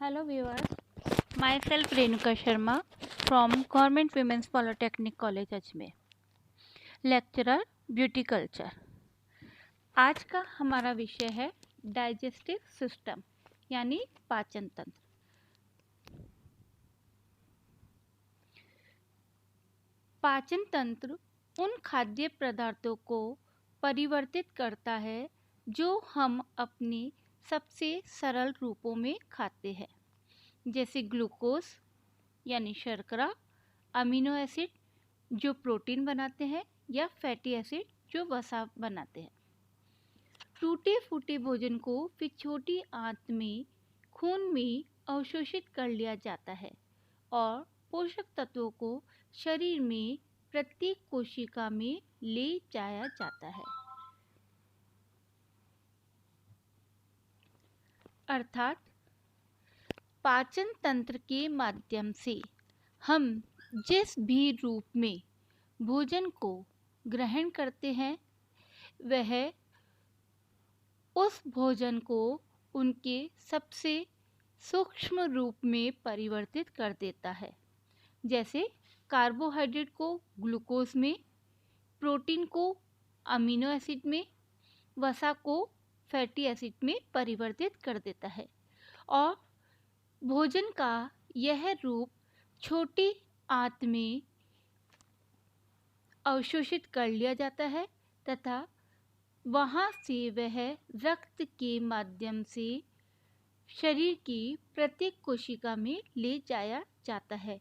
Hello viewers, myself Renuka Sharma from Government Women's Polytechnic College Ajmer, lecturer beauty culture. आज का हमारा विषय है डाइजेस्टिव सिस्टम यानी पाचन तंत्र। पाचन तंत्र उन खाद्य पदार्थों को परिवर्तित करता है जो हम अपने सबसे सरल रूपों में खाते हैं, जैसे ग्लूकोज यानी शर्करा, अमीनो एसिड जो प्रोटीन बनाते हैं या फैटी एसिड जो वसा बनाते हैं। टूटे फूटे भोजन को फिर छोटी आंत में खून में अवशोषित कर लिया जाता है और पोषक तत्वों को शरीर में प्रत्येक कोशिका में ले जाया जाता है। अर्थात पाचन तंत्र के माध्यम से हम जिस भी रूप में भोजन को ग्रहण करते हैं वह उस भोजन को उनके सबसे सूक्ष्म रूप में परिवर्तित कर देता है। जैसे कार्बोहाइड्रेट को ग्लूकोज में, प्रोटीन को अमीनो एसिड में, वसा को फैटी एसिड में परिवर्तित कर देता है और भोजन का यह रूप छोटी आंत में अवशोषित कर लिया जाता है तथा वहाँ से वह रक्त के माध्यम से शरीर की प्रत्येक कोशिका में ले जाया जाता है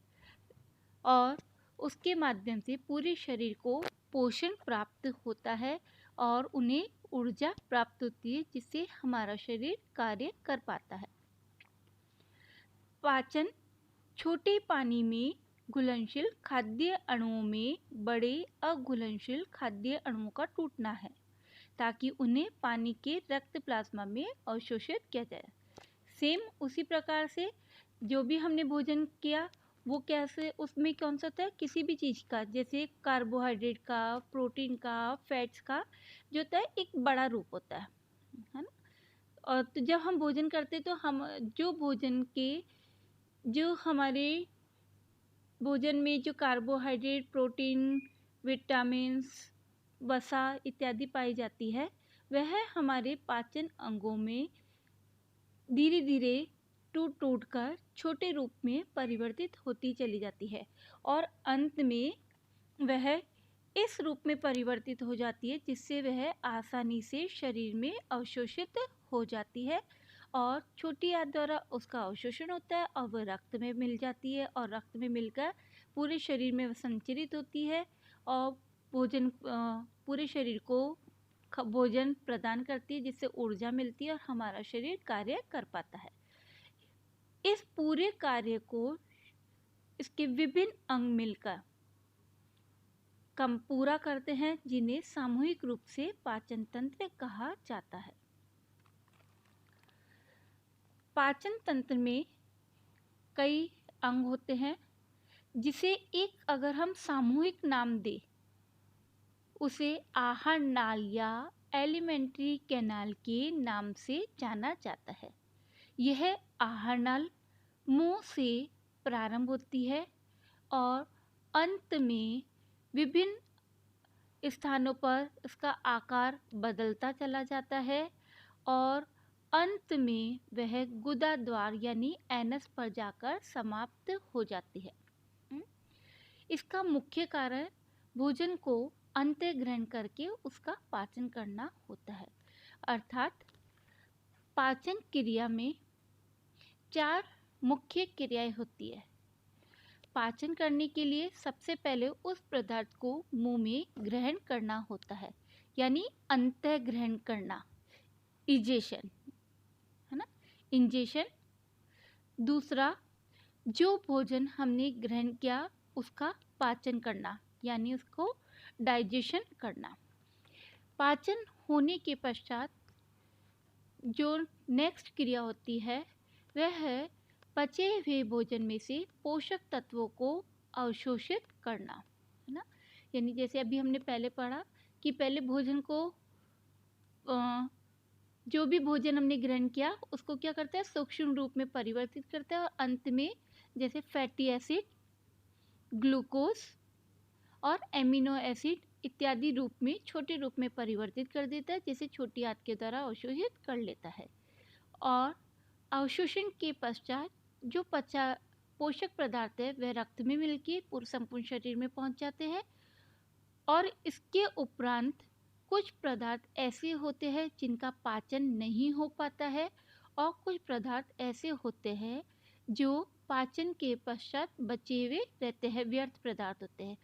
और उसके माध्यम से पूरे शरीर को पोषण प्राप्त होता है और उन्हें ऊर्जा प्राप्त होती है, जिससे हमारा शरीर कार्य कर पाता है। पाचन छोटे पानी में घुलनशील खाद्य अणुओं में बड़े अघुलनशील खाद्य अणुओं का टूटना है ताकि उन्हें पानी के रक्त प्लाज्मा में अवशोषित किया जाए। सेम उसी प्रकार से जो भी हमने भोजन किया वो कैसे उसमें कौन सा होता है, किसी भी चीज़ का, जैसे कार्बोहाइड्रेट का, प्रोटीन का, फैट्स का जो होता है एक बड़ा रूप होता है ना। और तो जब हम भोजन करते तो हम जो भोजन के जो हमारे भोजन में जो कार्बोहाइड्रेट, प्रोटीन, विटामिन्स, वसा इत्यादि पाई जाती है वह हमारे पाचन अंगों में धीरे धीरे टूट टूट कर छोटे रूप में परिवर्तित होती चली जाती है और अंत में वह इस रूप में परिवर्तित हो जाती है जिससे वह आसानी से शरीर में अवशोषित हो जाती है और छोटी आंत द्वारा उसका अवशोषण होता है और वह रक्त में मिल जाती है और रक्त में मिलकर पूरे शरीर में संचरित होती है और भोजन पूरे शरीर को भोजन प्रदान करती है, जिससे ऊर्जा मिलती है और हमारा शरीर कार्य कर पाता है। इस पूरे कार्य को इसके विभिन्न अंग मिलकर पूरा करते हैं, जिन्हें सामूहिक रूप से पाचन तंत्र कहा जाता है। पाचन तंत्र में कई अंग होते हैं, जिसे एक अगर हम सामूहिक नाम दें उसे आहार नाल या एलिमेंट्री कैनाल के नाम से जाना जाता है। यह आहार नाल मुंह से प्रारंभ होती है और अंत में विभिन्न स्थानों पर इसका आकार बदलता चला जाता है और अंत में वह गुदा द्वार यानी एनस पर जाकर समाप्त हो जाती है। इसका मुख्य कारण भोजन को अंत्य ग्रहण करके उसका पाचन करना होता है। अर्थात पाचन क्रिया में 4 मुख्य क्रियाएं होती है। पाचन करने के लिए सबसे पहले उस पदार्थ को मुंह में ग्रहण करना होता है, यानी अंतः ग्रहण करना, इजेशन है ना, इंजेशन। दूसरा, जो भोजन हमने ग्रहण किया उसका पाचन करना, यानी उसको डाइजेशन करना। पाचन होने के पश्चात जो नेक्स्ट क्रिया होती है वह है पचे हुए भोजन में से पोषक तत्वों को अवशोषित करना, है ना। यानी जैसे अभी हमने पहले पढ़ा कि पहले भोजन को जो भी भोजन हमने ग्रहण किया उसको क्या करता है, सूक्ष्म रूप में परिवर्तित करता है और अंत में जैसे फैटी एसिड, ग्लूकोज और एमिनो एसिड इत्यादि रूप में, छोटे रूप में परिवर्तित कर देता है, जिसे छोटी आंत के द्वारा अवशोषित कर लेता है। और अवशोषण के पश्चात जो पोषक पदार्थ है वह रक्त में मिलकर पूरे संपूर्ण शरीर में पहुंच जाते हैं। और इसके उपरांत कुछ पदार्थ ऐसे होते हैं जिनका पाचन नहीं हो पाता है और कुछ पदार्थ ऐसे होते हैं जो पाचन के पश्चात बचे हुए रहते हैं, व्यर्थ पदार्थ होते हैं।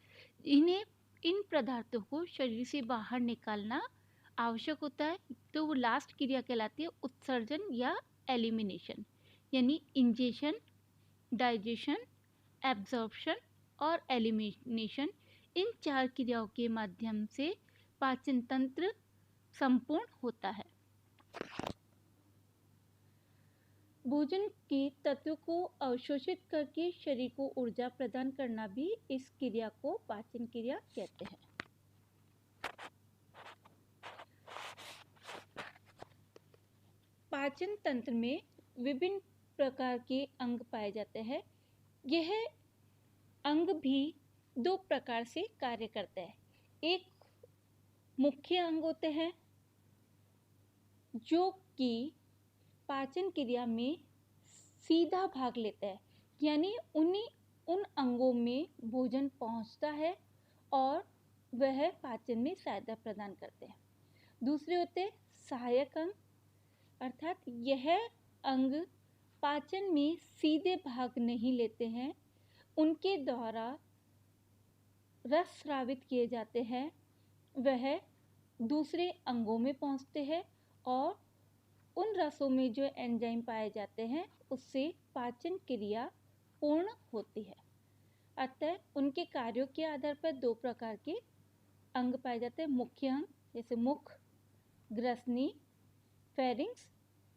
इन पदार्थों को शरीर से बाहर निकालना आवश्यक होता है, तो वो लास्ट क्रिया कहलाती है उत्सर्जन या एलिमिनेशन, यानी इंजेशन, डाइजेशन, एब्जॉर्प्शन और एलिमिनेशन। इन 4 क्रियाओं के माध्यम से पाचन तंत्र संपूर्ण होता है। भोजन के तत्व को अवशोषित करके शरीर को ऊर्जा प्रदान करना भी इस क्रिया को पाचन क्रिया कहते हैं। पाचन तंत्र में विभिन्न प्रकार के अंग पाए जाते हैं। यह अंग भी 2 प्रकार से कार्य करते हैं। एक मुख्य अंग होते हैं जो कि पाचन क्रिया में सीधा भाग लेता है, यानी उन अंगों में भोजन पहुंचता है और वह पाचन में सहायता प्रदान करते हैं। दूसरे होते हैं सहायक अंग, अर्थात यह अंग पाचन में सीधे भाग नहीं लेते हैं, उनके द्वारा रस स्रावित किए जाते हैं, वह दूसरे अंगों में पहुंचते हैं और उन रसों में जो एंजाइम पाए जाते हैं उससे पाचन क्रिया पूर्ण होती है। अतः उनके कार्यों के आधार पर 2 प्रकार के अंग पाए जाते हैं। मुख्य अंग जैसे मुख, ग्रसनी, फेरिंक्स,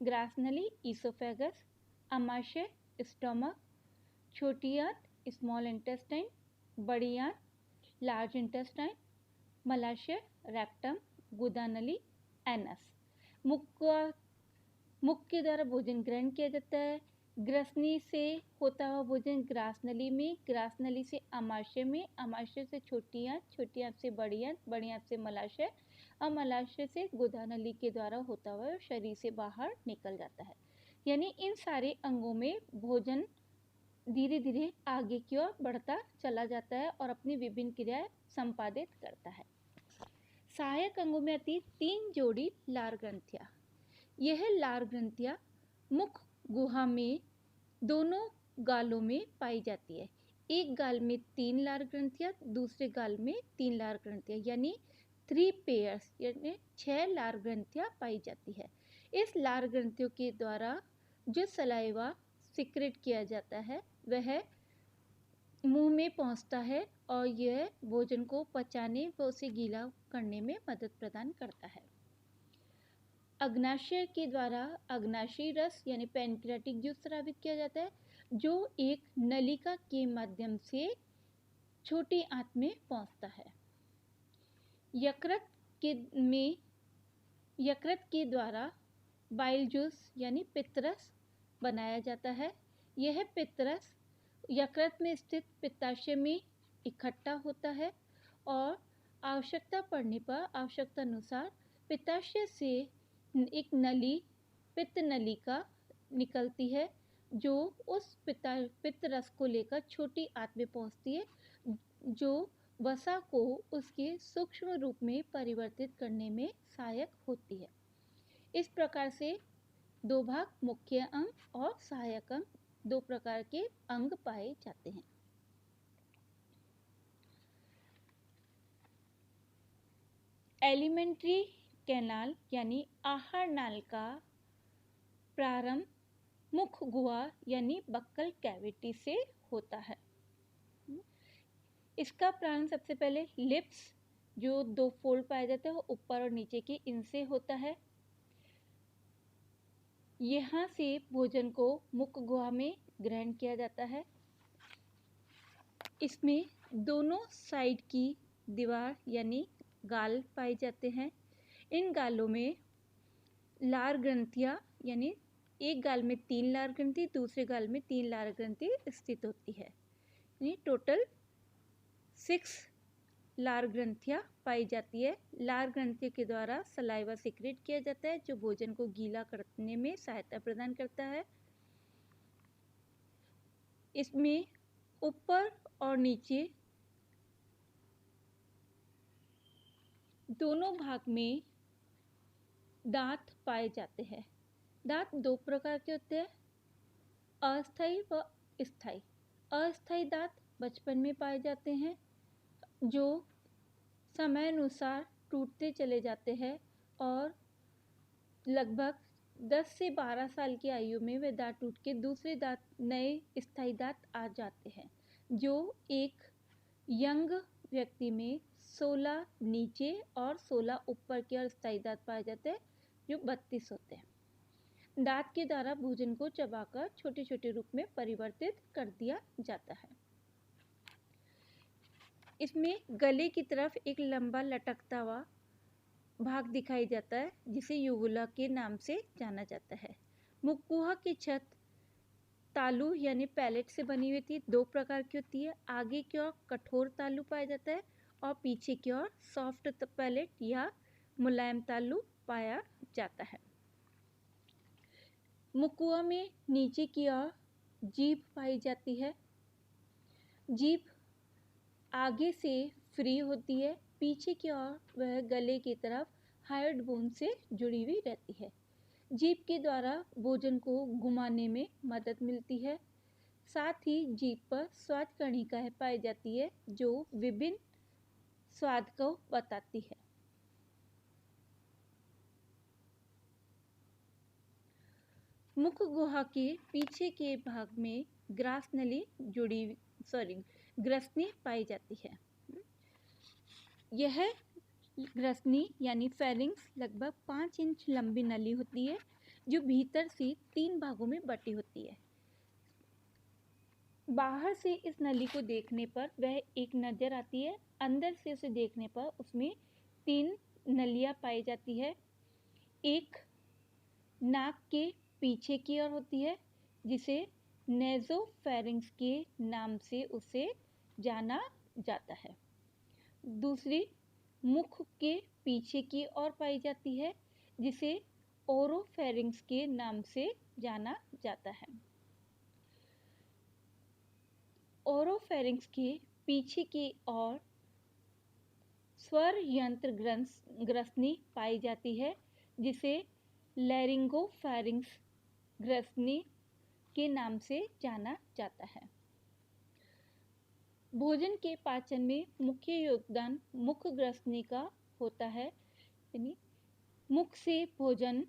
ग्रासनली, ईसोफेगस, आमाशय, स्टोमक, छोटी आंत, स्मॉल इंटेस्टाइन, बड़ी आंत, लार्ज इंटेस्टाइन, मलाशय, रेक्टम, गुदानली, एनस। मुख के द्वारा भोजन ग्रहण किया जाता है। ग्रसनी से होता हुआ भोजन ग्रासनली में, ग्रासनली से आमाशय में, आमाशय से छोटी आंत, छोटी आंत से बड़ी आंत, बड़ी आंत से मलाशय और मलाशय से गुदानली के द्वारा होता हुआ शरीर से बाहर निकल जाता है। यानी इन सारे अंगों में भोजन धीरे धीरे आगे की ओर बढ़ता चला जाता है और अपनी विभिन्न क्रियाएं संपादित करता है। सहायक अंगों में आती 3 जोड़ी लार ग्रंथियां। यह लार ग्रंथियां मुख गुहा में दोनों गालों में पाई जाती है। एक गाल में 3 लार ग्रंथियां, दूसरे गाल में 3 लार ग्रंथियां, यानी 3 पेयर्स, यानी 6 लार ग्रंथियां पाई जाती है। इस लार ग्रंथियों के द्वारा जो सलाइवा सिक्रेट किया जाता है वह मुंह में पहुंचता है और यह भोजन को पचाने व उसे गीला करने में मदद प्रदान करता है। अग्नाशय के द्वारा अग्नाशयी रस यानी पैनक्रियाटिक जूस स्रावित किया जाता है, जो एक नलिका के माध्यम से छोटी आंत में पहुंचता है। यकृत के द्वारा बाइल जूस यानी पित्तरस बनाया जाता है। यह पित्तरस यकृत में स्थित पित्ताशय में इकट्ठा होता है और आवश्यकता पड़ने पर आवश्यकता अनुसार पित्ताशय से एक नली, पित्त नलिका निकलती है जो उस पित्त रस को लेकर छोटी आंत में पहुंचती है, जो वसा को उसके सूक्ष्म रूप में परिवर्तित करने में सहायक होती है। इस प्रकार से 2 भाग, मुख्य अंग और सहायक अंग, 2 प्रकार के अंग पाए जाते हैं। एलिमेंट्री कैनाल यानी आहार नाल का प्रारंभ मुख गुहा यानी बक्कल कैविटी से होता है। इसका प्रारंभ सबसे पहले लिप्स, जो 2 फोल्ड पाए जाते हैं, ऊपर और नीचे के, इनसे होता है। यहाँ से भोजन को मुख गुहा में ग्रहण किया जाता है। इसमें दोनों साइड की दीवार यानी गाल पाए जाते हैं। इन गालों में लार ग्रंथियाँ यानी एक गाल में 3 लार ग्रंथि, दूसरे गाल में 3 लार ग्रंथि स्थित होती है। यानी टोटल 6 लार ग्रंथियाँ पाई जाती है। लार ग्रंथियों के द्वारा सलाइवा सिक्रेट किया जाता है जो भोजन को गीला करने में सहायता प्रदान करता है। इसमें ऊपर और नीचे दोनों भाग में दांत पाए जाते हैं। दांत 2 प्रकार के होते हैं, अस्थायी व स्थायी। अस्थायी दांत बचपन में पाए जाते हैं जो समय अनुसार टूटते चले जाते हैं और लगभग 10 से 12 साल की आयु में वे दांत टूट के दूसरे दांत, नए स्थायी दांत आ जाते हैं, जो एक यंग व्यक्ति में 16 नीचे और 16 ऊपर के और स्थायी दांत पाए जाते हैं जो 32 होते हैं। दांत के द्वारा भोजन को चबाकर छोटे छोटे रूप में परिवर्तित कर दिया जाता है। इसमें गले की तरफ एक लंबा लटकता हुआ भाग दिखाई जाता है जिसे यूवुला के नाम से जाना जाता है। मुखगुहा की छत तालू यानी पैलेट से बनी हुई थी, 2 प्रकार की होती है। आगे की ओर कठोर तालू पाया जाता है और पीछे की ओर सॉफ्ट पैलेट या मुलायम तालू पाया जाता है। मुखगुहा में नीचे की ओर जीभ पाई जाती है। जीभ आगे से फ्री होती है, पीछे की ओर वह गले की तरफ हार्ड बोन से जुड़ी हुई रहती है। जीभ के द्वारा भोजन को घुमाने में मदद मिलती है। साथ ही जीभ पर स्वाद कणिकाएं पाई जाती है जो विभिन्न स्वाद को बताती है। मुख गुहा के पीछे के भाग में ग्रसनी पाई जाती है। यह ग्रसनी यानी फेरिंग्स लगभग 5 इंच लंबी नली होती है जो भीतर से 3 भागों में बटी होती है। बाहर से इस नली को देखने पर वह एक नज़र आती है, अंदर से उसे देखने पर उसमें 3 नलियाँ पाई जाती है। एक नाक के पीछे की ओर होती है जिसे नेज़ोफेरिंक्स के नाम से उसे जाना जाता है। दूसरी मुख के पीछे की ओर पाई जाती है जिसे ओरोफेरिंक्स के नाम से जाना जाता है। ओरोफेरिंक्स के पीछे की ओर स्वर यंत्र ग्रसनी पाई जाती है जिसे लैरिंगोफेरिंक्स ग्रसनी के नाम से जाना जाता है। भोजन के पाचन में मुख्य योगदान मुख ग्रसनी का होता है, यानी मुख से भोजन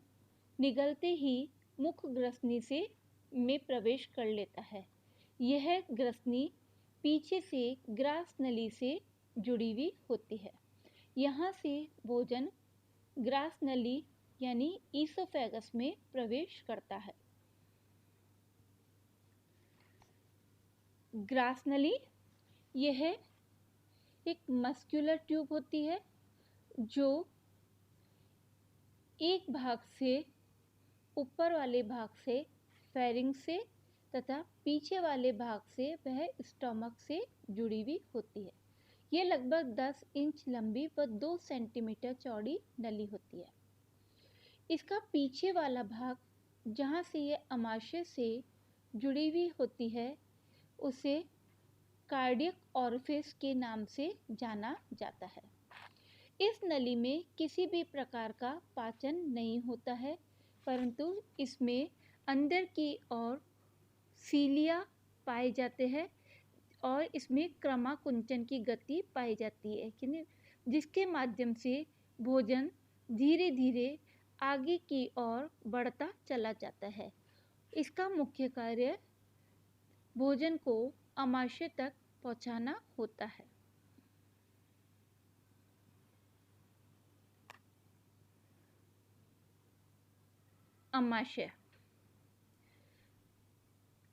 निगलते ही मुख ग्रसनी से में प्रवेश कर लेता है। यह ग्रसनी पीछे से ग्रास नली से जुड़ी हुई होती है। यहाँ से भोजन ग्रास नली यानी ईसोफेगस में प्रवेश करता है। ग्रास नली यह एक मस्कुलर ट्यूब होती है जो एक भाग से ऊपर वाले भाग से फेरिंक्स से तथा पीछे वाले भाग से वह स्टमक से जुड़ी हुई होती है। ये लगभग 10 इंच लंबी व 2 सेंटीमीटर चौड़ी नली होती है। इसका पीछे वाला भाग जहाँ से ये अमाशय से जुड़ी हुई होती है उसे कार्डियक ऑरिफिस के नाम से जाना जाता है। इस नली में किसी भी प्रकार का पाचन नहीं होता है, परंतु इसमें अंदर की ओर सीलिया पाए जाते हैं और इसमें क्रमाकुंचन की गति पाई जाती है, जिसके माध्यम से भोजन धीरे धीरे आगे की ओर बढ़ता चला जाता है। इसका मुख्य कार्य भोजन को अमाशय तक पहुंचाना होता है। अमाशय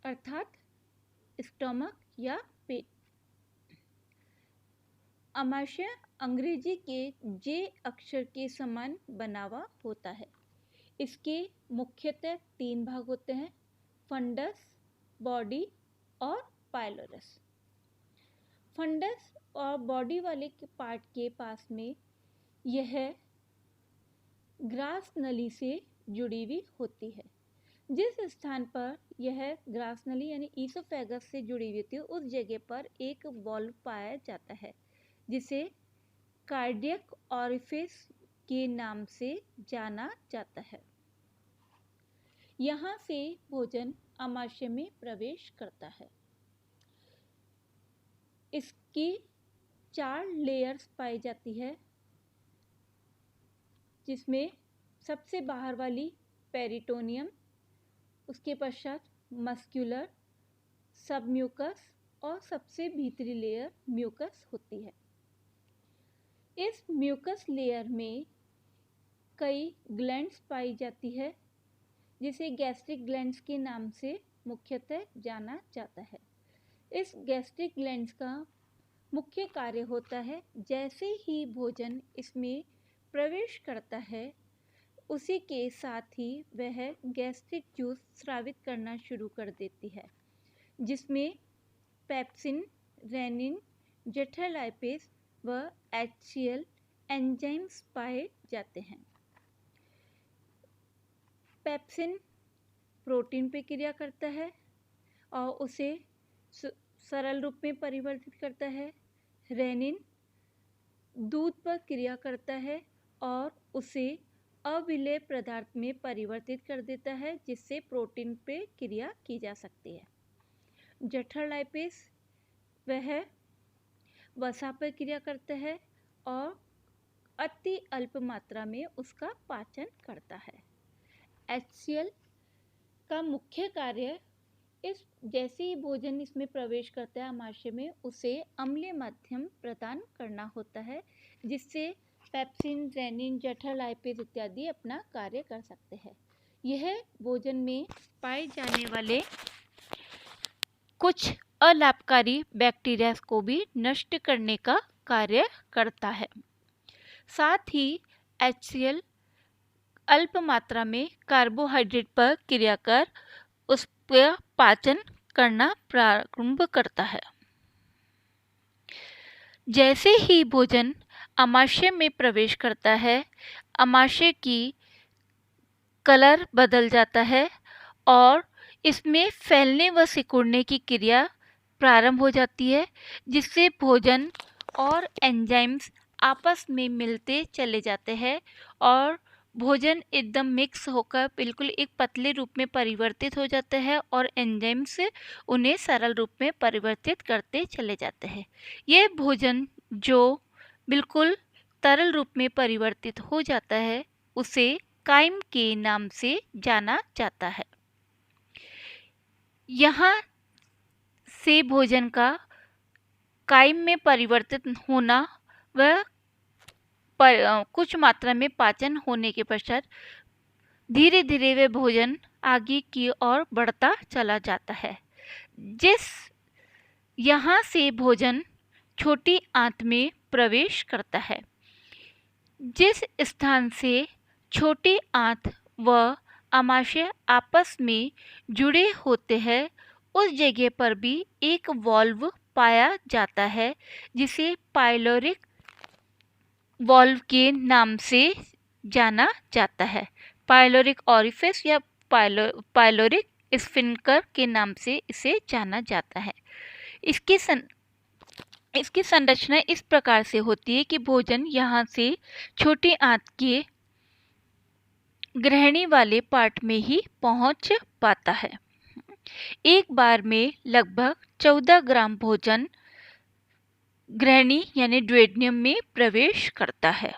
अर्थात स्टमक या पेट। अमाशय अंग्रेजी के जे अक्षर के समान बना हुआ होता है। इसके मुख्यतः 3 भाग होते हैं, फंडस, बॉडी और पाइलोरस। फंडस और बॉडी वाले के पार्ट के पास में यह ग्रास नली से जुड़ी हुई होती है। जिस स्थान पर यह ग्रास नली यानी ईसोफेगस से जुड़ी हुई होती है उस जगह पर एक वॉल्व पाया जाता है जिसे कार्डियक ऑरिफिस के नाम से जाना जाता है। यहाँ से भोजन आमाशय में प्रवेश करता है। इसकी 4 लेयर्स पाई जाती है, जिसमें सबसे बाहर वाली पेरिटोनियम, उसके पश्चात मस्क्यूलर, सबम्यूकस और सबसे भीतरी लेयर म्यूकस होती है। इस म्यूकस लेयर में कई ग्लैंड्स पाई जाती है जिसे गैस्ट्रिक ग्लैंड्स के नाम से मुख्यतः जाना जाता है। इस गैस्ट्रिक ग्लैंड्स का मुख्य कार्य होता है जैसे ही भोजन इसमें प्रवेश करता है उसी के साथ ही वह गैस्ट्रिक जूस स्रावित करना शुरू कर देती है, जिसमें पेप्सिन, रेनिन, जेठरलाइपेस व HCl एंजाइम्स पाए जाते हैं। पेप्सिन प्रोटीन पे क्रिया करता है और उसे सरल रूप में परिवर्तित करता है। रेनिन दूध पर क्रिया करता है और उसे अविलेय पदार्थ में परिवर्तित कर देता है जिससे प्रोटीन पे क्रिया की जा सकती है। जेठरलाइपेस वह वसा पर क्रिया करता है और अति अल्प मात्रा में उसका पाचन करता है। HCl का मुख्य कार्य इस जैसे ही भोजन इसमें प्रवेश करता है आमाशय में उसे अम्लीय माध्यम प्रदान करना होता है जिससे पेप्सिन, रेनिन, जेठरलाइपेस इत्यादि अपना कार्य कर सकते हैं। यह भोजन में पाए जाने वाले कुछ अलाभकारी बैक्टीरिया को भी नष्ट करने का कार्य करता है। साथ ही HCl अल्प मात्रा में कार्बोहाइड्रेट पर क्रिया कर उस पर पाचन करना प्रारंभ करता है। जैसे ही भोजन आमाशय में प्रवेश करता है आमाशय की कलर बदल जाता है और इसमें फैलने व सिकुड़ने की क्रिया प्रारंभ हो जाती है जिससे भोजन और एंजाइम्स आपस में मिलते चले जाते हैं और भोजन एकदम मिक्स होकर बिल्कुल एक पतले रूप में परिवर्तित हो जाता है और एंजाइम्स उन्हें सरल रूप में परिवर्तित करते चले जाते हैं। यह भोजन जो बिल्कुल तरल रूप में परिवर्तित हो जाता है उसे काइम के नाम से जाना जाता है। यहाँ से भोजन का काइम में परिवर्तित होना व कुछ मात्रा में पाचन होने के पश्चात धीरे धीरे वह भोजन आगे की ओर बढ़ता चला जाता है। यहाँ से भोजन छोटी आंत में प्रवेश करता है। जिस स्थान से छोटी आंत व आमाशय आपस में जुड़े होते हैं उस जगह पर भी एक वॉल्व पाया जाता है जिसे पाइलोरिक वॉल्व के नाम से जाना जाता है। पाइलोरिक ऑरिफिस या पाइलोरिक स्फिंक्टर के नाम से इसे जाना जाता है। इसकी संरचना इस प्रकार से होती है कि भोजन यहाँ से छोटी आंत के ग्रहणी वाले पार्ट में ही पहुँच पाता है। एक बार में लगभग 14 ग्राम भोजन ग्रहणी यानी ड्यूडेनियम में प्रवेश करता है।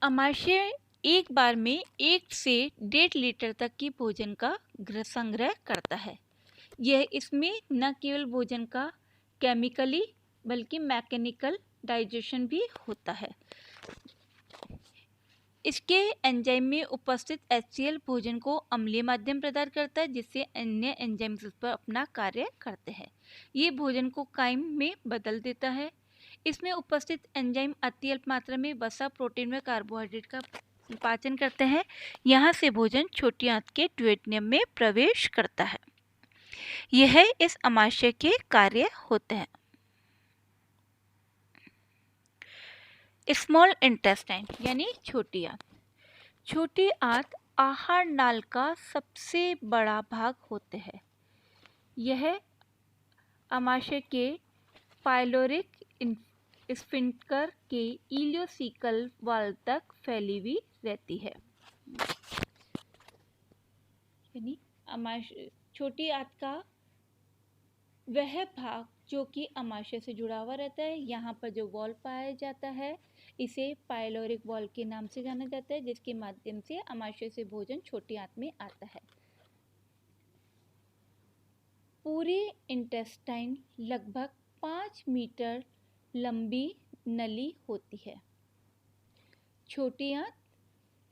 आमाशय एक बार में 1 से 1.5 लीटर तक की भोजन का संग्रह करता है। यह इसमें न केवल भोजन का केमिकली बल्कि मैकेनिकल डाइजेशन भी होता है। इसके एंजाइम में उपस्थित HCl भोजन को अम्लीय माध्यम प्रदान करता है जिससे अन्य एंजाइम्स उस पर अपना कार्य करते हैं। ये भोजन को काइम में बदल देता है। इसमें उपस्थित एंजाइम अति अल्प मात्रा में वसा, प्रोटीन व कार्बोहाइड्रेट का पाचन करते हैं। यहाँ से भोजन छोटी आंत के ड्यूडेनम में प्रवेश करता है। यह इस अमाशय के कार्य होते हैं। स्मॉल इंटेस्टाइन यानी छोटी आंत। छोटी आंत आहार नाल का सबसे बड़ा भाग होते हैं। यह अमाशय के पाइलोरिक स्फिंक्टर के इलियोसिकल वाल्व तक फैली हुई रहती है। यानी छोटी आंत का वह भाग जो कि अमाशय से जुड़ा हुआ रहता है, यहाँ पर जो वॉल्व पाया जाता है इसे पाइलोरिक वॉल्व के नाम से जाना जाता है, जिसके माध्यम से अमाशय से भोजन छोटी आंत में आता है। पूरी इंटेस्टाइन लगभग 5 मीटर लंबी नली होती है। छोटी आंत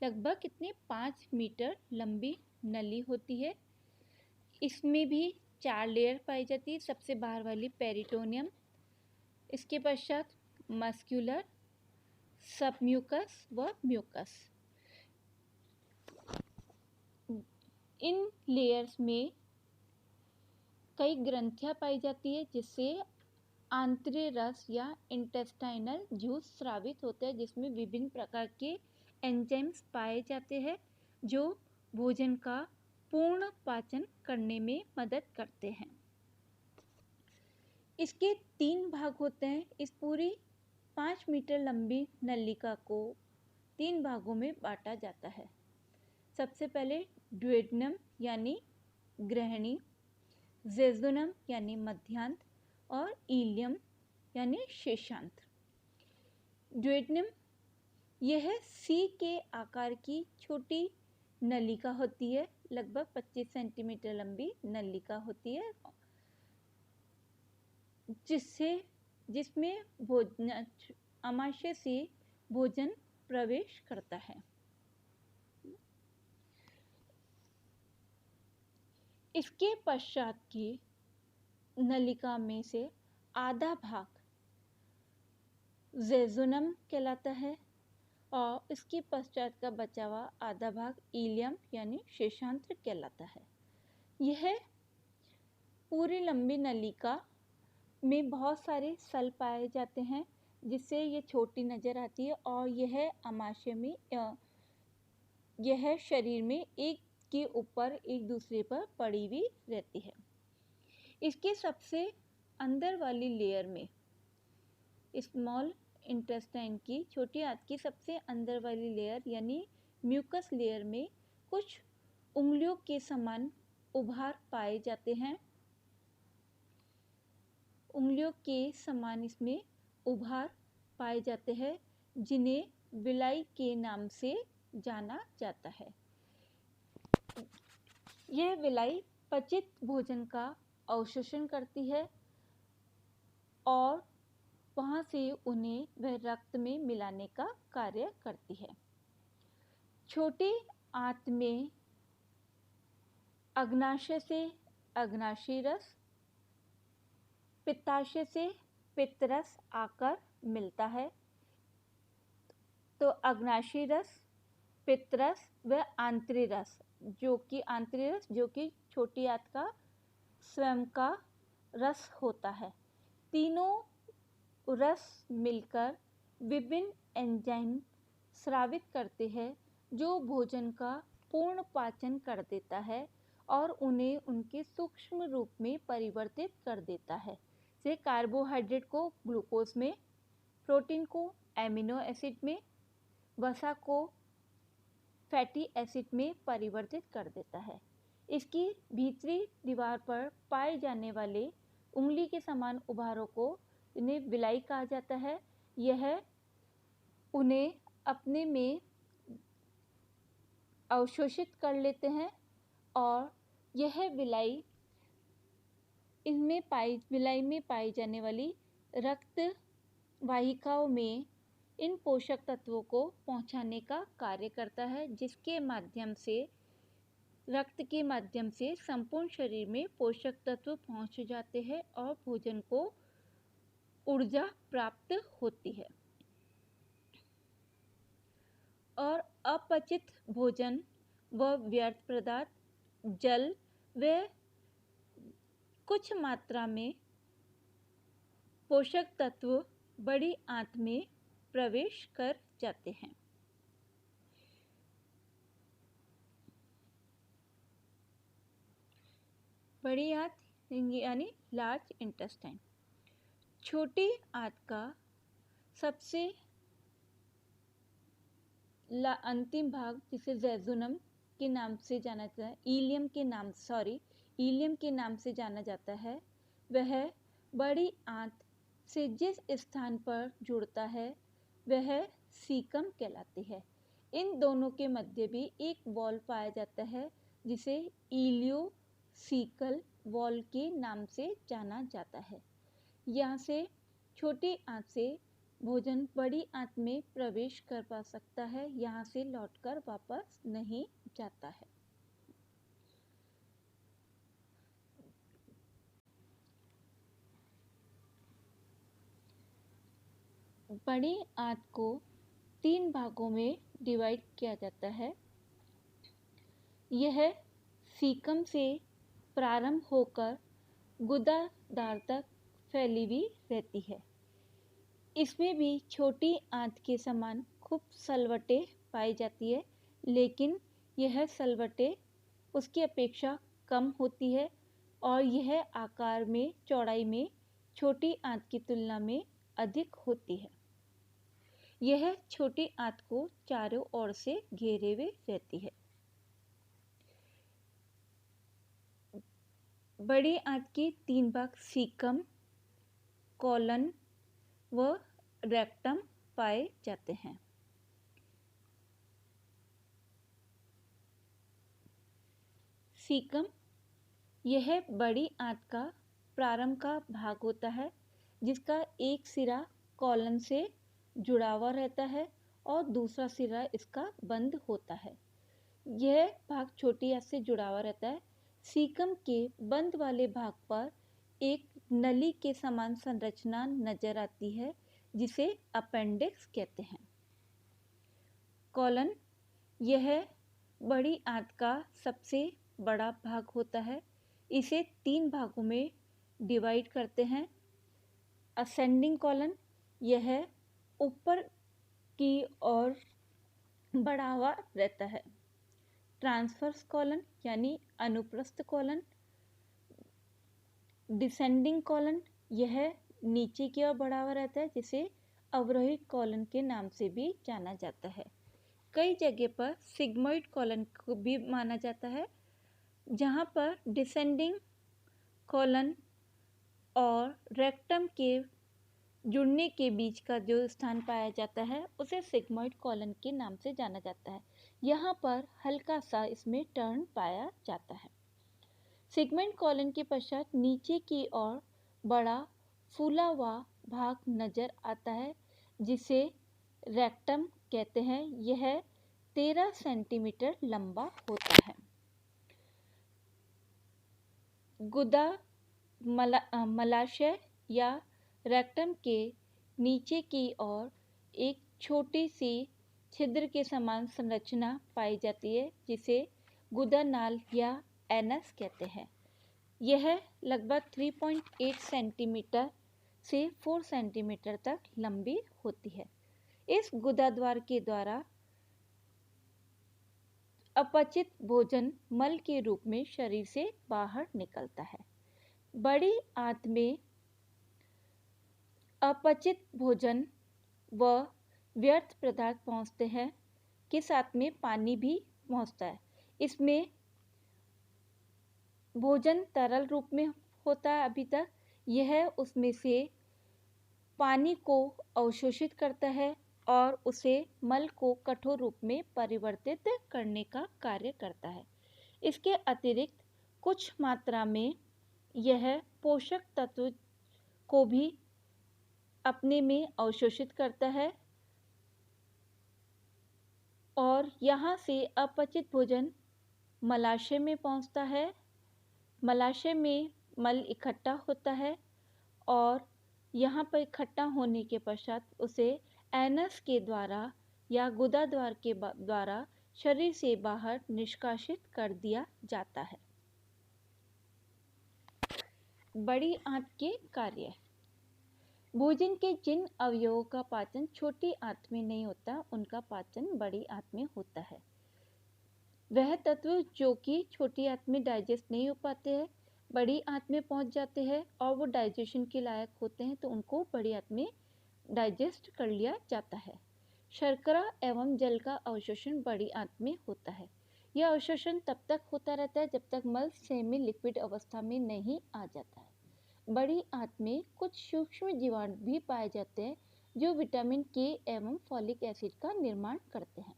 लगभग कितनी 5 मीटर लंबी नली होती है। इसमें भी 4 लेयर पाई जाती है। सबसे बाहर वाली पेरिटोनियम, इसके पश्चात मस्क्यूलर, सबम्यूकस व म्यूकस। इन लेयर्स में कई ग्रंथियां पाई जाती है जिससे आंतरिक रस या इंटेस्टाइनल जूस स्रावित होता है, जिसमें विभिन्न प्रकार के एंजाइम्स पाए जाते हैं जो भोजन का पूर्ण पाचन करने में मदद करते हैं। इसके 3 भाग होते हैं। इस पूरी 5 मीटर लंबी नलिका को 3 भागों में बांटा जाता है। सबसे पहले ड्यूडेनम यानी ग्रहणी, जेजुनम यानी मध्यांत और इलियम यानी शेषांत। ड्यूडेनम यह सी के आकार की छोटी नलिका होती है, लगभग 25 सेंटीमीटर लंबी नलिका होती है, जिसमें भोजन अमाशय से भोजन प्रवेश करता है। इसके पश्चात की नलिका में से आधा भाग जेजुनम कहलाता है और इसके पश्चात का बचा हुआ आधा भाग इलियम यानी शेषांत्र कहलाता है। यह पूरी लंबी नलिका में बहुत सारे सल पाए जाते हैं जिससे ये छोटी नज़र आती है और यह अमाशय में यह शरीर में एक के ऊपर एक दूसरे पर पड़ी हुई रहती है। इसके सबसे अंदर वाली लेयर में स्मॉल इंटेस्टाइन की छोटी आंत की सबसे अंदर वाली लेयर यानी म्यूकस लेयर में कुछ उंगलियों के समान उभार पाए जाते हैं। उंगलियों के समान इसमें उभार पाए जाते हैं जिन्हें विलाई के नाम से जाना जाता है। यह विलाई पचित भोजन का अवशोषण करती है और वहाँ से उन्हें वह रक्त में मिलाने का कार्य करती है। छोटी आंत में अग्नाशय से अग्नाशी रस, पित्ताशय से पित्तरस आकर मिलता है। तो अग्नाशी रस, पित्तरस व आंतरिक रस जो कि छोटी आंत का स्वयं का रस होता है। तीनों रस मिलकर विभिन्न एंजाइम स्रावित करते हैं जो भोजन का पूर्ण पाचन कर देता है और उन्हें उनके सूक्ष्म रूप में परिवर्तित कर देता है। जैसे कार्बोहाइड्रेट को ग्लूकोज में, प्रोटीन को एमिनो एसिड में, वसा को फैटी एसिड में परिवर्तित कर देता है। इसकी भीतरी दीवार पर पाए जाने वाले उंगली के समान उभारों को इन्हें विलाई कहा जाता है। यह उन्हें अपने में अवशोषित कर लेते हैं और यह विलाई में पाई जाने वाली रक्त वाहिकाओं में इन पोषक तत्वों को पहुंचाने का कार्य करता है, जिसके माध्यम से रक्त के माध्यम से संपूर्ण शरीर में पोषक तत्व पहुंच जाते हैं और भोजन को ऊर्जा प्राप्त होती है। और अपचित भोजन व व्यर्थ पदार्थ, जल व कुछ मात्रा में पोषक तत्व बड़ी आंत में प्रवेश कर जाते हैं। बड़ी आंत यानी लार्ज इंटेस्टाइन। छोटी आंत का सबसे अंतिम भाग, जिसे जैजुनम के नाम से जाना जाता है, इलियम के नाम से जाना जाता है, वह बड़ी आंत से जिस स्थान पर जुड़ता है वह सीकम कहलाती है। इन दोनों के मध्य भी एक वॉल पाया जाता है जिसे इलियोसीकल वॉल के नाम से जाना जाता है। यहाँ से छोटी आंत से भोजन बड़ी आंत में प्रवेश कर पा सकता है, यहाँ से लौटकर वापस नहीं जाता है। बड़ी आंत को 3 भागों में डिवाइड किया जाता है। यह सीकम से प्रारंभ होकर गुदादार तक फैली हुई रहती है। इसमें भी छोटी आंत के समान खूब सलवटें पाई जाती है, लेकिन यह सलवटें उसकी अपेक्षा कम होती है और यह आकार में, चौड़ाई में छोटी आंत की तुलना में अधिक होती है। यह छोटी आंत को चारों ओर से घेरे हुए रहती है। बड़ी आंत के 3 भाग सीकम, कॉलन व रेक्टम पाए जाते हैं। सीकम यह बड़ी आंत का प्रारंभ का भाग होता है, जिसका एक सिरा कॉलन से जुड़ा हुआ रहता है और दूसरा सिरा इसका बंद होता है। यह भाग छोटी आंत से जुड़ा हुआ रहता है। सीकम के बंद वाले भाग पर एक नली के समान संरचना नजर आती है, जिसे अपेंडिक्स कहते हैं। कॉलन यह बड़ी आंत का सबसे बड़ा भाग होता है। इसे 3 भागों में डिवाइड करते हैं। असेंडिंग कॉलन यह ऊपर की ओर बढ़ा हुआ रहता है। ट्रांसवर्स कॉलन यानी अनुप्रस्थ कॉलन। डिसेंडिंग कॉलन यह नीचे की ओर बढ़ा हुआ रहता है, जिसे अवरोही कॉलन के नाम से भी जाना जाता है। कई जगह पर सिग्मोइड कॉलन को भी माना जाता है, जहाँ पर डिसेंडिंग कॉलन और रेक्टम के जुड़ने के बीच का जो स्थान पाया जाता है उसे सिग्मोइड कॉलन के नाम से जाना जाता है। यहाँ पर हल्का सा इसमें टर्न पाया जाता है। सिगमेंट कॉलन के पश्चात नीचे की ओर बड़ा फूला हुआ भाग नजर आता है, जिसे रेक्टम कहते हैं। यह 13 सेंटीमीटर लंबा होता है। गुदा मलाशय या रेक्टम के नीचे की ओर एक छोटी सी छिद्र के समान संरचना पाई जाती है, जिसे गुदानाल या एनस कहते हैं। यह लगभग 3.8 सेंटीमीटर से 4 सेंटीमीटर तक लंबी होती है। इस गुदाद्वार के द्वारा अपचित भोजन मल के रूप में शरीर से बाहर निकलता है। बड़ी आंत में अपचित भोजन व व्यर्थ पदार्थ पहुंचते हैं, के साथ में पानी भी पहुंचता है। इसमें भोजन तरल रूप में होता है अभी तक। यह उसमें से पानी को अवशोषित करता है और उसे मल को कठोर रूप में परिवर्तित करने का कार्य करता है। इसके अतिरिक्त कुछ मात्रा में यह पोषक तत्व को भी अपने में अवशोषित करता है और यहाँ से अपचित भोजन मलाशय में पहुँचता है। मलाशय में मल इकट्ठा होता है और यहाँ पर इकट्ठा होने के पश्चात उसे एनस के द्वारा या गुदा द्वार के द्वारा शरीर से बाहर निष्कासित कर दिया जाता है। बड़ी आंत के कार्य। भोजन के जिन अवयवों का पाचन छोटी आंत में नहीं होता, उनका पाचन बड़ी आंत में होता है। वह तत्व जो कि छोटी आंत में डाइजेस्ट नहीं हो पाते हैं, बड़ी आंत में पहुंच जाते हैं और वो डाइजेशन के लायक होते हैं, तो उनको बड़ी आंत में डाइजेस्ट कर लिया जाता है। शर्करा एवं जल का अवशोषण बड़ी आंत में होता है। यह अवशोषण तब तक होता रहता है जब तक मल सेमी लिक्विड अवस्था में नहीं आ जाता है। बड़ी आंत में कुछ सूक्ष्म जीवाणु भी पाए जाते हैं जो विटामिन के एवं फॉलिक एसिड का निर्माण करते हैं।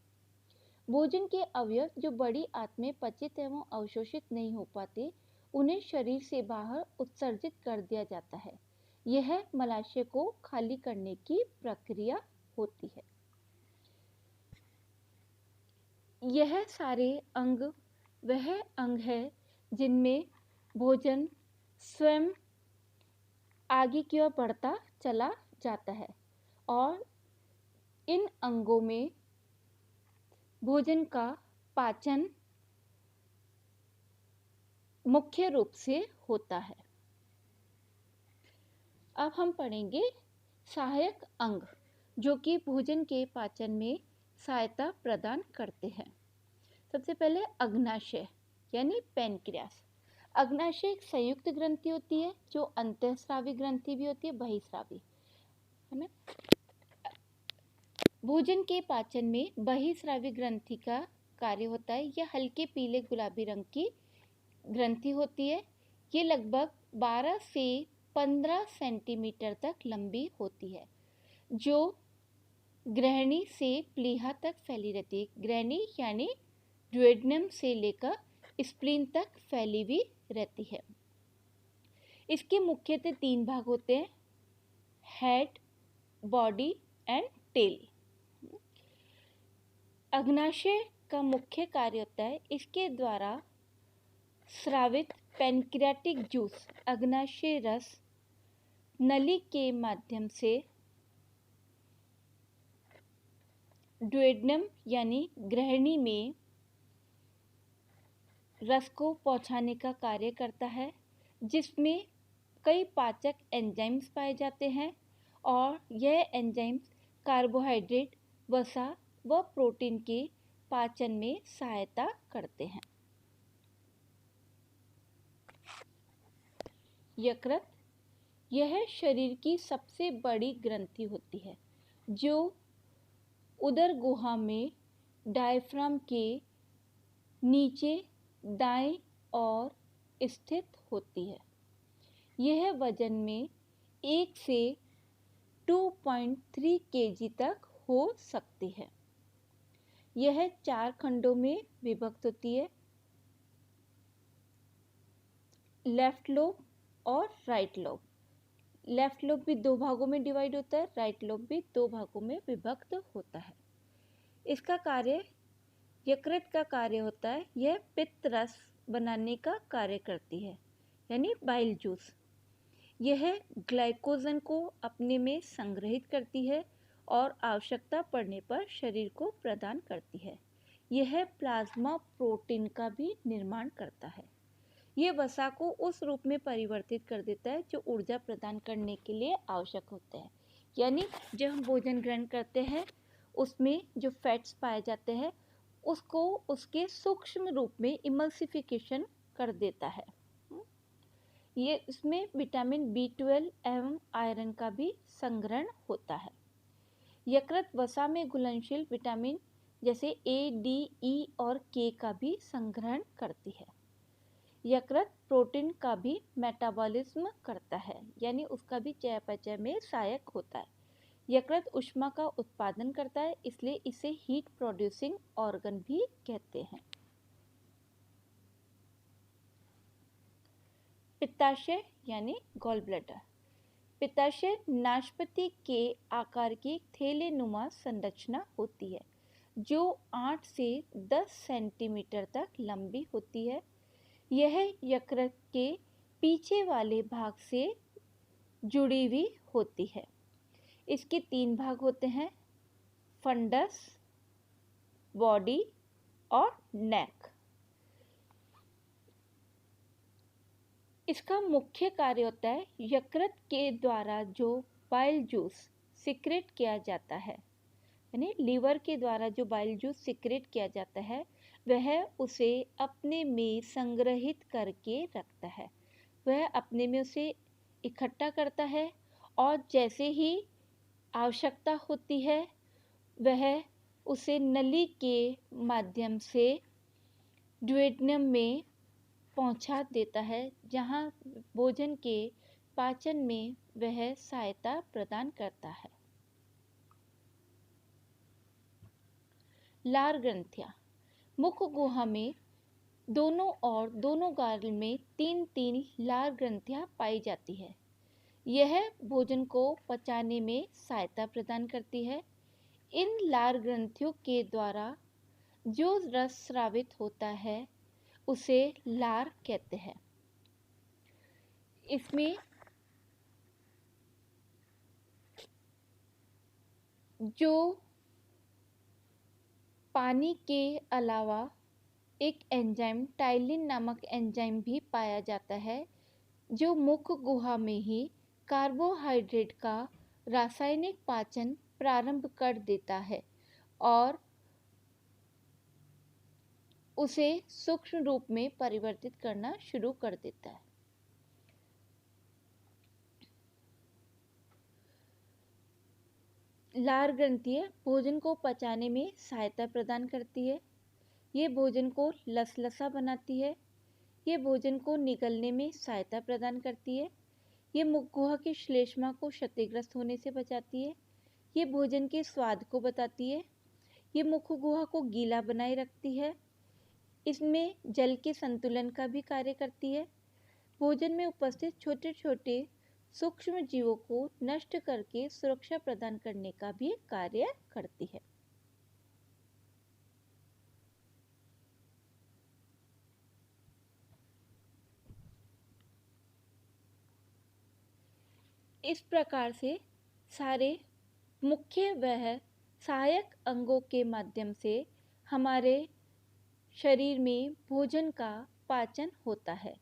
भोजन के अवयव जो बड़ी आंत में पचित एवं अवशोषित नहीं हो पाते, उन्हें शरीर से बाहर उत्सर्जित कर दिया जाता है। यह मलाशय को खाली करने की प्रक्रिया होती है। यह सारे अंग वह अंग है जिनमें भोजन स्वयं आगे की ओर बढ़ता चला जाता है और इन अंगों में भोजन का पाचन मुख्य रूप से होता है। अब हम पढ़ेंगे सहायक अंग जो कि भोजन के पाचन में सहायता प्रदान करते हैं। सबसे पहले अग्नाशय यानी पैनक्रियास। अग्नाशय एक संयुक्त ग्रंथि होती है जो अंतःस्रावी ग्रंथि भी होती है, बहिस्रावी, है ना। भोजन के पाचन में बहिस्रावी ग्रंथि का कार्य होता है। यह हल्के पीले गुलाबी रंग की ग्रंथि होती है। ये लगभग 12 से 15 सेंटीमीटर तक लंबी होती है जो ग्रहणी से प्लीहा तक फैली रहती है। ग्रहणी यानी ड्यूडेनम से लेकर स्प्लीन तक फैली हुई रहती है। इसके मुख्यतः 3 भाग होते हैं, हेड, बॉडी एंड टेल। अग्नाशय का मुख्य कार्य होता है इसके द्वारा स्रावित पैनक्रियाटिक जूस, अग्नाशय रस, नली के माध्यम से ड्यूडेनम यानी ग्रहणी में रस को पहुंचाने का कार्य करता है, जिसमें कई पाचक एंजाइम्स पाए जाते हैं और यह एंजाइम्स कार्बोहाइड्रेट, वसा व प्रोटीन के पाचन में सहायता करते हैं। यकृत, यह शरीर की सबसे बड़ी ग्रंथि होती है जो उदर गुहा में डायफ्राम के नीचे दाएं ओर स्थित होती है। यह वजन में 1 से 2.3 kg तक हो सकती है। यह 4 खंडों में विभक्त होती है, लेफ्ट लोब और राइट लोब। लेफ्ट लोब भी 2 भागों में डिवाइड होता है, राइट लोब भी 2 भागों में विभक्त होता है। इसका कार्य, यकृत का कार्य होता है, यह पित्त रस बनाने का कार्य करती है यानी बाइल जूस। यह ग्लाइकोजन को अपने में संग्रहित करती है और आवश्यकता पड़ने पर शरीर को प्रदान करती है। यह प्लाज्मा प्रोटीन का भी निर्माण करता है। यह वसा को उस रूप में परिवर्तित कर देता है जो ऊर्जा प्रदान करने के लिए आवश्यक होते हैं। यानी जब हम भोजन ग्रहण करते हैं उसमें जो फैट्स पाए जाते हैं उसको उसके सूक्ष्म रूप में इमल्सिफिकेशन कर देता है। ये इसमें विटामिन B12 एवं आयरन का भी संग्रहण होता है। यकृत वसा में घुलनशील विटामिन जैसे A, D, E और K का भी संग्रहण करती है। यकृत प्रोटीन का भी मेटाबॉलिज्म करता है यानी उसका भी चयापचय में सहायक होता है। यकृत ऊष्मा का उत्पादन करता है, इसलिए इसे हीट प्रोड्यूसिंग ऑर्गन भी कहते हैं। पित्ताशय यानी गॉल ब्लैडर। पित्ताशय नाशपाती के आकार की थैलेनुमा संरचना होती है जो 8 से 10 सेंटीमीटर तक लंबी होती है। यह यकृत के पीछे वाले भाग से जुड़ी हुई होती है। इसके 3 भाग होते हैं, फंडस, बॉडी और नेक। इसका मुख्य कार्य होता है यकृत के द्वारा जो बाइल जूस सिक्रेट किया जाता है, यानी लीवर के द्वारा जो बाइल जूस सिक्रेट किया जाता है वह उसे अपने में संग्रहित करके रखता है। वह अपने में उसे इकट्ठा करता है और जैसे ही आवश्यकता होती है वह उसे नली के माध्यम से ड्यूडेनम में पहुंचा देता है, जहां भोजन के पाचन में वह सहायता प्रदान करता है। लार ग्रंथियां मुख गुहा में दोनों और दोनों गाल में 3-3 लार ग्रंथियां पाई जाती है। यह भोजन को पचाने में सहायता प्रदान करती है। इन लार ग्रंथियों के द्वारा जो रस स्रावित होता है उसे लार कहते हैं। इसमें जो पानी के अलावा एक एंजाइम टाइलिन नामक एंजाइम भी पाया जाता है, जो मुख गुहा में ही कार्बोहाइड्रेट का रासायनिक पाचन प्रारंभ कर देता है और उसे सूक्ष्म रूप में परिवर्तित करना शुरू कर देता है। लार ग्रंथि भोजन को पचाने में सहायता प्रदान करती है। ये भोजन को लसलसा बनाती है। ये भोजन को निगलने में सहायता प्रदान करती है। ये मुख गुहा की श्लेष्मा को क्षतिग्रस्त होने से बचाती है। ये भोजन के स्वाद को बताती है। ये मुख गुहा को गीला बनाए रखती है। इसमें जल के संतुलन का भी कार्य करती है। भोजन में उपस्थित छोटे छोटे सूक्ष्म जीवों को नष्ट करके सुरक्षा प्रदान करने का भी कार्य करती है। इस प्रकार से सारे मुख्य वह सहायक अंगों के माध्यम से हमारे शरीर में भोजन का पाचन होता है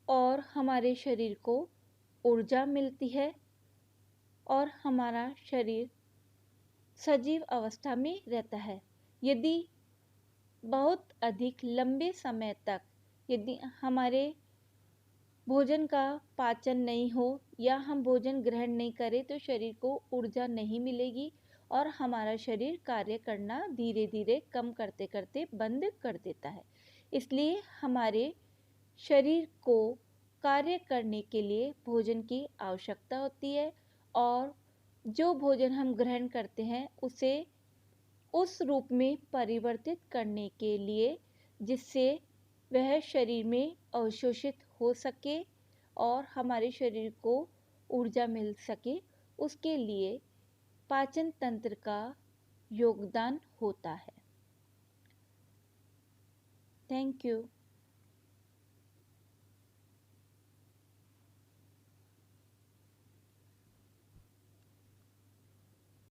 और हमारे शरीर को ऊर्जा मिलती है और हमारा शरीर सजीव अवस्था में रहता है। यदि बहुत अधिक लंबे समय तक यदि हमारे भोजन का पाचन नहीं हो या हम भोजन ग्रहण नहीं करें तो शरीर को ऊर्जा नहीं मिलेगी और हमारा शरीर कार्य करना धीरे धीरे कम करते करते बंद कर देता है। इसलिए हमारे शरीर को कार्य करने के लिए भोजन की आवश्यकता होती है और जो भोजन हम ग्रहण करते हैं उसे उस रूप में परिवर्तित करने के लिए जिससे वह शरीर में अवशोषित हो सके और हमारे शरीर को ऊर्जा मिल सके, उसके लिए पाचन तंत्र का योगदान होता है। Thank you.